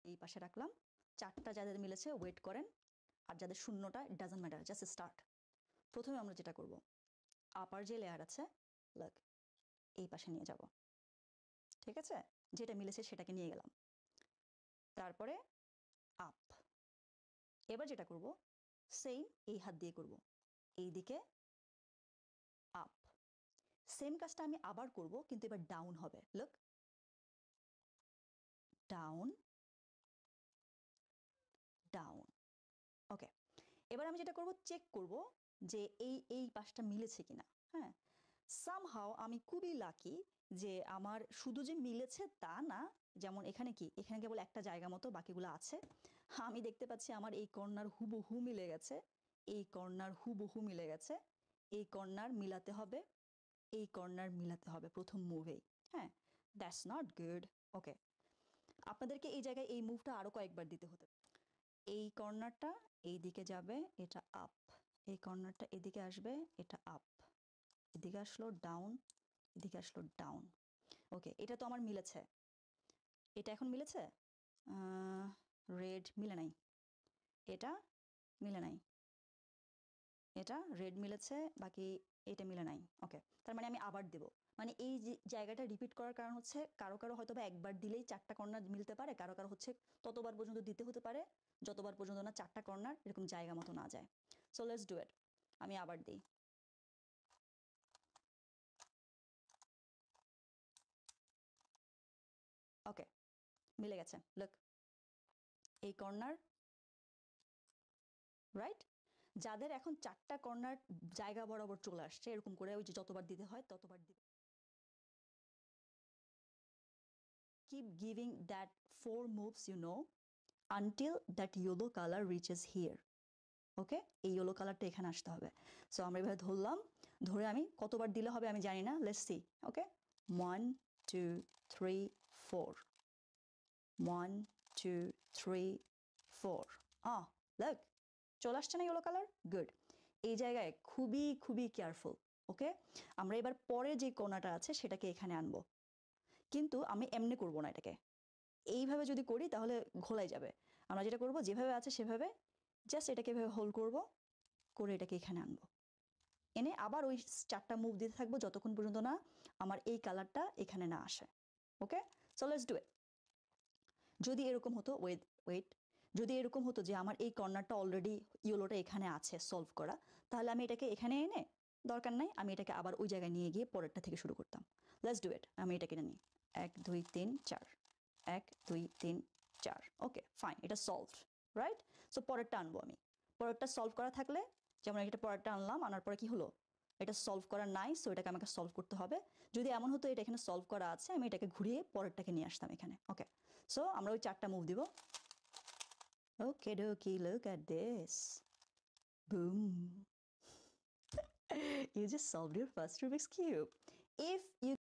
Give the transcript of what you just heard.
এই পাশে রাখলাম, চারটা যাদের মিলেছে ওয়েট করেন, আর যাদের শূন্যটা it doesn't matter, just start. প্রথমে আমরা যেটা করব, আপার যে লেয়ার আছে লাইক এই পাশে নিয়ে যাব, ঠিক আছে, যেটা মিলেছে সেটাকে নিয়ে গেলাম, তারপরে আপ। এবার যেটা করব সেম এই হাত দিয়ে করব, এই দিকে আপ। সেম কাজটা আমি আবার করব, কিন্তু এবার ডাউন হবে, লুক ডাউন ডাউন। ওকে, এবার আমি যেটা করব চেক করব যে এই পাশটা মিলেছে কিনা। হ্যাঁ, সামহাও আমি খুবই লাকি যে আমার শুধু যে মিলেছে তা না, যেমন এখানে কি, এখানে কেবল একটা জায়গা মতো, বাকিগুলো আছে। আমি দেখতে পাচ্ছি আমার এই কর্নার হুবহু মিলে গেছে, এই কর্নার হুবহু মিলে গেছে, এই কর্নার মিলাতে হবে, এই কর্নার মিলাতে হবে প্রথম মুভেই। হ্যাঁ, দ্যাটস নট গুড। ওকে, আপনাদেরকে এই জায়গায় এই মুভটা আরো কয়েকবার দিতে হতে, এই কর্নারটা এই দিকে যাবে, এটা আপ, এই কর্নারটা এদিকে আসবে, এটা আপ, এদিকে আসলো ডাউন, এদিকে আসলো ডাউন। ওকে, এটা তো আমার মিলেছে, এটা এখন মিলেছে, রেড মিলে নাই, এটা মিলে নাই, এটা রেড মিলেছে, বাকি এটা মিলে নাই। ওকে, তার মানে আমি আবার দেব, মানে এই যে জায়গাটা রিপিট করার কারণ হচ্ছে কারো কারো হয়তো বা একবার দিলেই চারটা কর্নার মিলতে পারে, কারো কারো হচ্ছে ততবার পর্যন্ত দিতে হতে পারে যতবার পর্যন্ত না চারটা কর্নার এরকম জায়গা মতো না যায়। সো লেটস ডু ইট, আমি আবার দিই। ওকে, মিলে গেছে, লুক এই কর্নার, রাইট। যাদের এখন চারটা কর্নার জায়গা বরাবর চলে আসছে, এরকম করে ওই যে যতবার দিতে হয় ততবার দিতে, keep giving that 4 moves until that yellow color reaches here. ওকে, এই ইয়েলো কালারটা এখানে আসতে হবে। সো আমরা এভাবে ধরলাম, ধরে আমি কতবার দিলে হবে আমি জানি না, লেটস সি। ওকে, 1 2 3 4, 1 2 3 4। লুক, চলে আসছে না ইয়েলো কালার, গুড। এই জায়গায় খুবই খুবই কেয়ারফুল। ওকে, আমরা এবার পরে যে কোনাটা আছে সেটাকে এখানে আনবো, কিন্তু আমি এমনি করব না, এটাকে এইভাবে যদি করি তাহলে ঘোলাই যাবে। আমরা যেটা করব যেভাবে আছে সেভাবে জাস্ট এটাকে এভাবে হোল্ড করব, করে এটাকে এখানে আনবো, এনে আবার ওই চারটা মুভ দিতে থাকবো যতক্ষণ পর্যন্ত না আমার এই কালারটা এখানে না আসে। ওকে, সো লেটস ডু ইট। যদি এরকম হতো, ওয়েট ওয়েট, যদি এরকম হতো যে আমার এই কর্নারটা অলরেডি ইয়েলোটা এখানে আছে সলভ করা, তাহলে আমি এটাকে এখানে এনে দরকার নাই, আমি এটাকে আবার ওই জায়গায় নিয়ে গিয়ে পরেরটা থেকে শুরু করতাম। লেটস ডু ইট, আমি এটাকে নিই 1 2 3 4, 1 2 3 4। ওকে ফাইন, এটা সলভ, রাইট। সো পরেরটা আনবো আমি, পরেরটা সলভ করা থাকলে, যেমন এটা পরেরটা আনলাম, আনার পরে কি হলো, এটা সলভ করা নাই, সো এটাকে আমাকে সলভ করতে হবে। যদি এমন হতো এটা এখানে সলভ করা আছে, আমি এটাকে ঘুরিয়ে পরেরটাকে নিয়ে আসতাম এখানে। ওকে, সো আমরা ওই চারটা মুভ দিব। Okay dokey, look at this, boom, you just solved your first Rubik's Cube. If you